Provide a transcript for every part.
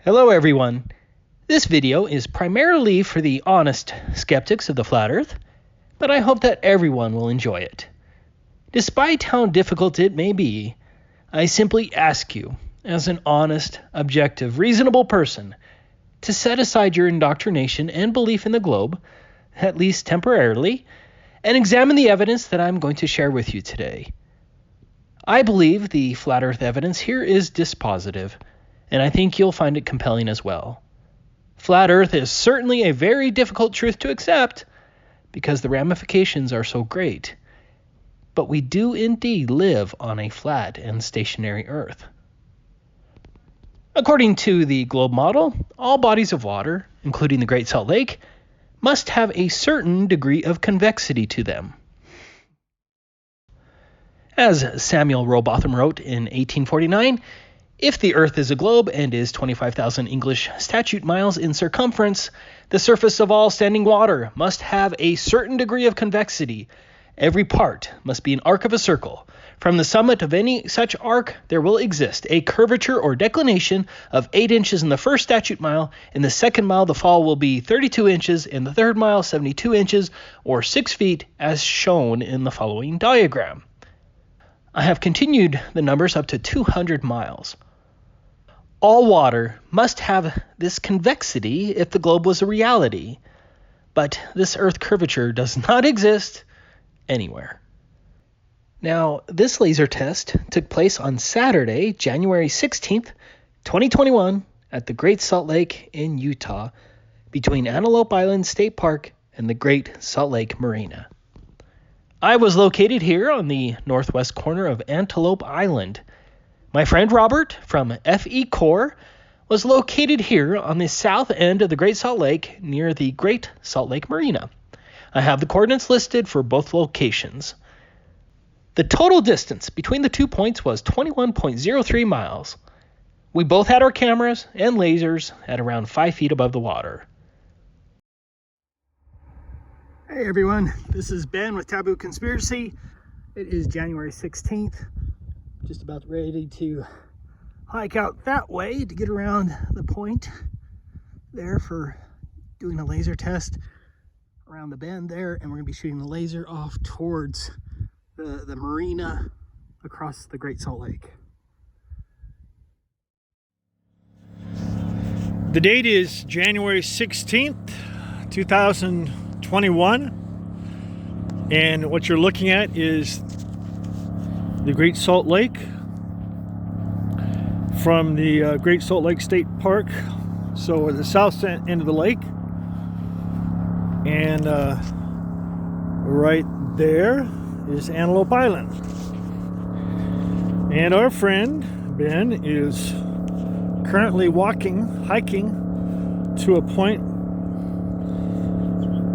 Hello everyone. This video is primarily for the honest skeptics of the flat earth, but I hope that everyone will enjoy it. Despite how difficult it may be, I simply ask you, as an honest, objective, reasonable person, to set aside your indoctrination and belief in the globe, at least temporarily, and examine the evidence that I'm going to share with you today. I believe the flat earth evidence here is dispositive, and I think you'll find it compelling as well. Flat earth is certainly a very difficult truth to accept because the ramifications are so great. But we do indeed live on a flat and stationary earth. According to the globe model, all bodies of water, including the Great Salt Lake, must have a certain degree of convexity to them. As Samuel Rowbotham wrote in 1849, if the Earth is a globe and is 25,000 English statute miles in circumference, the surface of all standing water must have a certain degree of convexity. Every part must be an arc of a circle. From the summit of any such arc, there will exist a curvature or declination of 8 inches in the first statute mile. In the second mile, the fall will be 32 inches. In the third mile, 72 inches, or 6 feet, as shown in the following diagram. I have continued the numbers up to 200 miles. All water must have this convexity if the globe was a reality, but this Earth curvature does not exist anywhere. Now, this laser test took place on Saturday, January 16th, 2021, at the Great Salt Lake in Utah, between Antelope Island State Park and the Great Salt Lake Marina. I was located here on the northwest corner of Antelope Island. My friend Robert from FE Corps was located here on the south end of the Great Salt Lake near the Great Salt Lake Marina. I have the coordinates listed for both locations. The total distance between the 2 points was 21.03 miles. We both had our cameras and lasers at around 5 feet above the water. Hey everyone, this is Ben with Taboo Conspiracy. It is January 16th. Just about ready to hike out that way to get around the point there for doing a laser test around the bend there, and we're going to be shooting the laser off towards the marina across the Great Salt Lake. The date is January 16th, 2021, and what you're looking at is the Great Salt Lake from the Great Salt Lake State Park, so at the south end of the lake, and right there is Antelope Island. And our friend Ben is currently hiking to a point,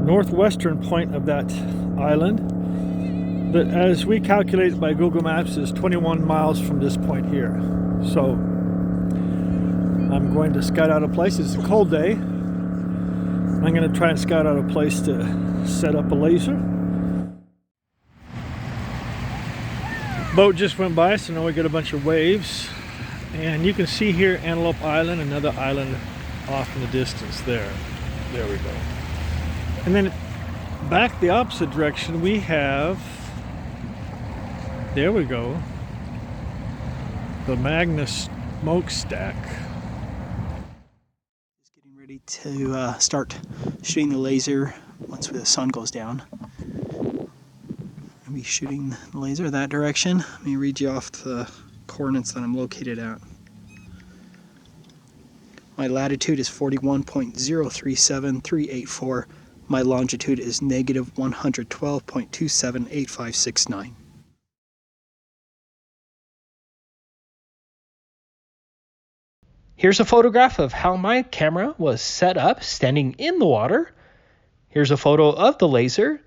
northwestern point of that island, that, as we calculate by Google Maps, is 21 miles from this point here. So I'm going to scout out a place. It's a cold day. I'm going to try and scout out a place to set up a laser. Boat just went by, so now we got a bunch of waves. And you can see here Antelope Island, another island off in the distance there. There we go. And then back the opposite direction, we have, there we go, the Magnus smokestack. Just getting ready to start shooting the laser once the sun goes down. I'll be shooting the laser that direction. Let me read you off the coordinates that I'm located at. My latitude is 41.037384. My longitude is negative 112.278569. Here's a photograph of how my camera was set up standing in the water. Here's a photo of the laser.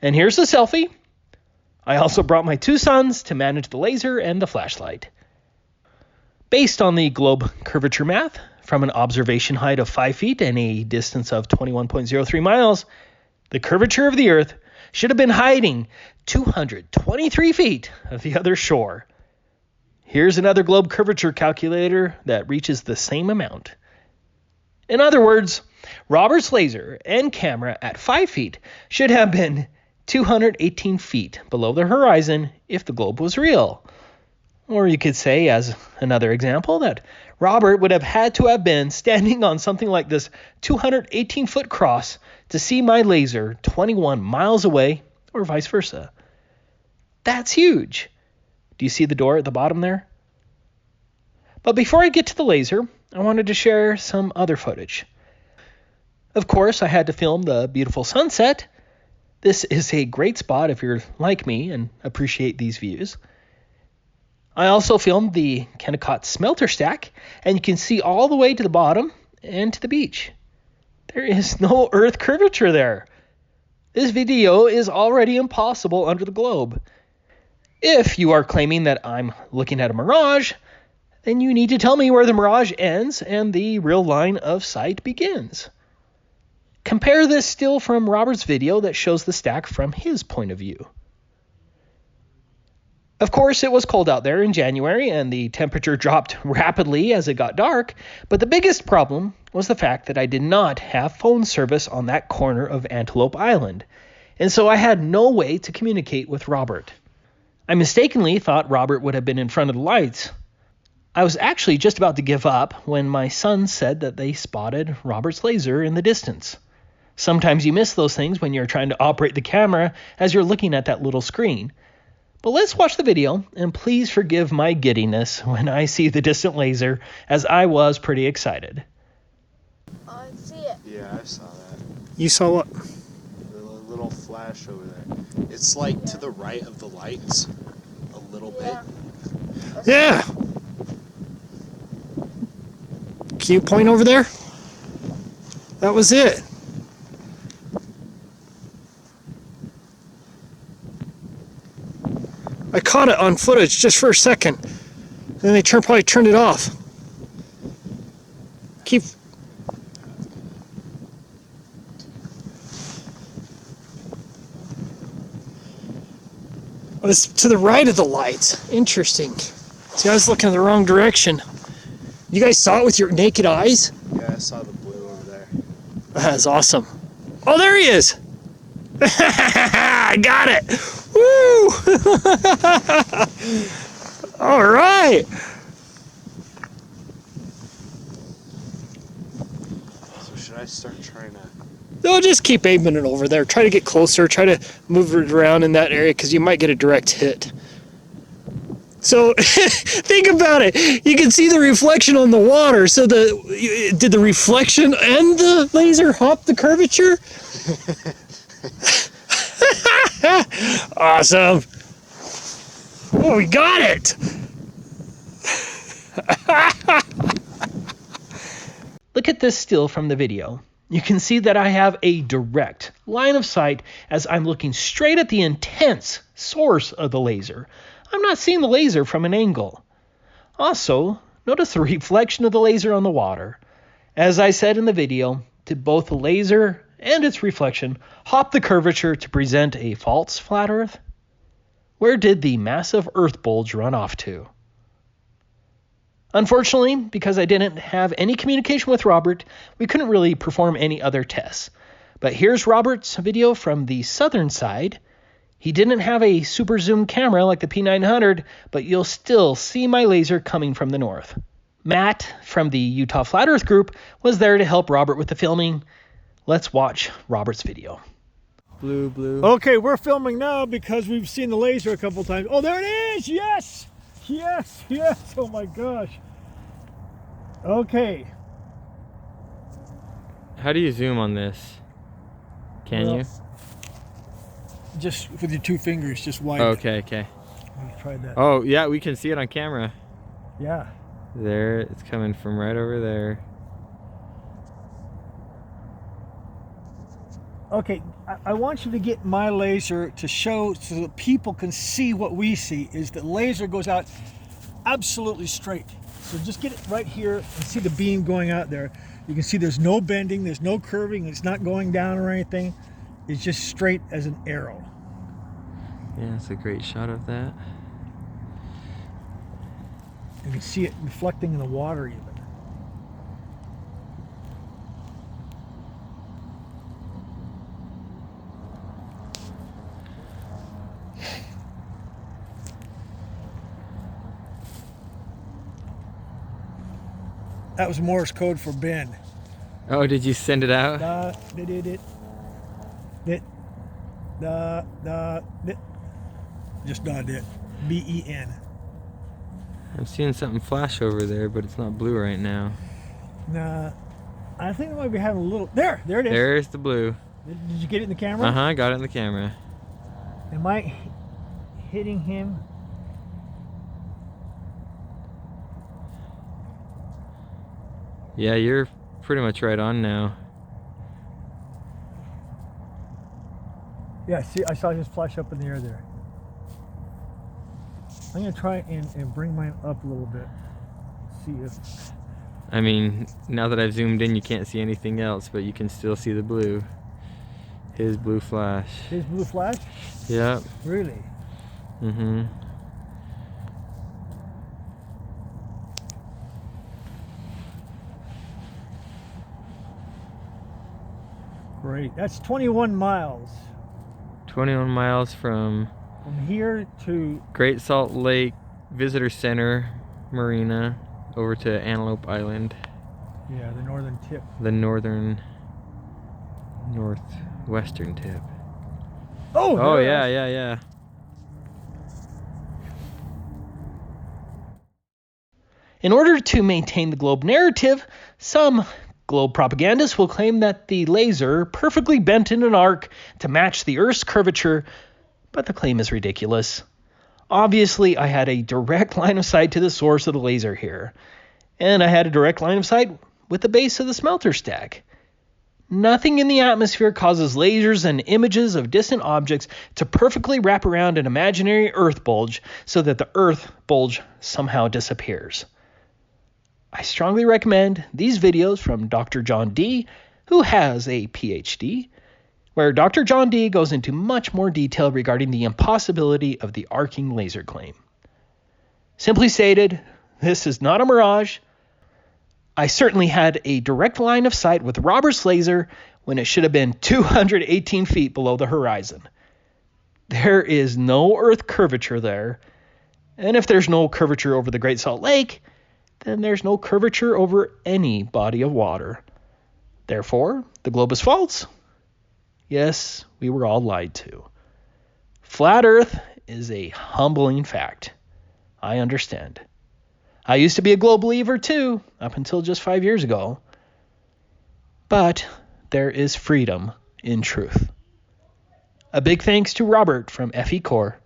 And here's a selfie. I also brought my 2 sons to manage the laser and the flashlight. Based on the globe curvature math, from an observation height of 5 feet and a distance of 21.03 miles, the curvature of the Earth should have been hiding 223 feet of the other shore. Here's another globe curvature calculator that reaches the same amount. In other words, Robert's laser and camera at 5 feet should have been 218 feet below the horizon if the globe was real. Or you could say, as another example, that Robert would have had to have been standing on something like this 218-foot cross to see my laser 21 miles away, or vice versa. That's huge. Do you see the door at the bottom there? But before I get to the laser, I wanted to share some other footage. Of course, I had to film the beautiful sunset. This is a great spot if you're like me and appreciate these views. I also filmed the Kennecott smelter stack, and you can see all the way to the bottom and to the beach. There is no Earth curvature there. This video is already impossible under the globe. If you are claiming that I'm looking at a mirage, then you need to tell me where the mirage ends and the real line of sight begins. Compare this still from Robert's video that shows the stack from his point of view. Of course, it was cold out there in January and the temperature dropped rapidly as it got dark, but the biggest problem was the fact that I did not have phone service on that corner of Antelope Island, and so I had no way to communicate with Robert. I mistakenly thought Robert would have been in front of the lights. I was actually just about to give up when my son said that they spotted Robert's laser in the distance. Sometimes you miss those things when you're trying to operate the camera as you're looking at that little screen. But let's watch the video, and please forgive my giddiness when I see the distant laser, as I was pretty excited. Oh, I see it. Yeah, I saw that. You saw what? The little flash over there. It's like to the right of the lights, a little bit. Yeah! Can you point over there? That was it. I caught it on footage just for a second. Then they probably turned it off. Keep. Oh, it's to the right of the lights. Interesting. See, I was looking in the wrong direction. You guys saw it with your naked eyes? Yeah, I saw the blue over there. That's awesome. Oh, there he is! I got it! Woo! All right. So should I start trying to... No, just keep aiming it over there. Try to get closer. Try to move it around in that area because you might get a direct hit. So think about it. You can see the reflection on the water. So did the reflection and the laser hop the curvature? Awesome. Oh, we got it. Look at this still from the video. You can see that I have a direct line of sight as I'm looking straight at the intense source of the laser. I'm not seeing the laser from an angle. Also, notice the reflection of the laser on the water. As I said in the video, did both the laser and its reflection hop the curvature to present a false flat Earth? Where did the massive Earth bulge run off to? Unfortunately, because I didn't have any communication with Robert, we couldn't really perform any other tests. But here's Robert's video from the southern side. He didn't have a super zoom camera like the P900, but you'll still see my laser coming from the north. Matt from the Utah Flat Earth group was there to help Robert with the filming. Let's watch Robert's video. Blue, blue. Okay, we're filming now because we've seen the laser a couple times. Oh, there it is! Yes! Yes, yes! Oh my gosh. Okay. How do you zoom on this? Can you? Just with your two fingers, just wide. Okay, okay. We tried that. Oh, yeah, we can see it on camera. Yeah. There, it's coming from right over there. Okay, I want you to get my laser to show so that people can see what we see is the laser goes out absolutely straight. So just get it right here and see the beam going out there. You can see there's no bending, there's no curving, it's not going down or anything. It's just straight as an arrow. Yeah, it's a great shot of that. You can see it reflecting in the water even. That was Morse code for Ben. Oh, did you send it out? Just it. B-E-N. I'm seeing something flash over there, but it's not blue right now. Nah, I think it might be having a little. There it is. There's the blue. Did you get it in the camera? Uh-huh, got it in the camera. Am I hitting him? Yeah, you're pretty much right on now. Yeah, see, I saw his flash up in the air there. I'm gonna try and bring mine up a little bit. See if. I mean, now that I've zoomed in, you can't see anything else, but you can still see the blue. His blue flash. His blue flash? Yep. Really? Mm-hmm. Great. That's 21 miles. 21 miles from here to Great Salt Lake Visitor Center Marina over to Antelope Island. Yeah, the northern tip. The northwestern tip. Oh, yeah. In order to maintain the globe narrative, some globe propagandists will claim that the laser perfectly bent in an arc to match the Earth's curvature, but the claim is ridiculous. Obviously, I had a direct line of sight to the source of the laser here, and I had a direct line of sight with the base of the smelter stack. Nothing in the atmosphere causes lasers and images of distant objects to perfectly wrap around an imaginary Earth bulge so that the Earth bulge somehow disappears. I strongly recommend these videos from Dr. John D., who has a PhD, where Dr. John D. goes into much more detail regarding the impossibility of the arcing laser claim. Simply stated, this is not a mirage. I certainly had a direct line of sight with Robert's laser when it should have been 218 feet below the horizon. There is no Earth curvature there, and if there's no curvature over the Great Salt Lake, then there's no curvature over any body of water. Therefore, the globe is false. Yes, we were all lied to. Flat Earth is a humbling fact. I understand. I used to be a globe believer too, up until just 5 years ago. But there is freedom in truth. A big thanks to Robert from FE Core.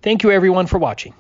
Thank you everyone for watching.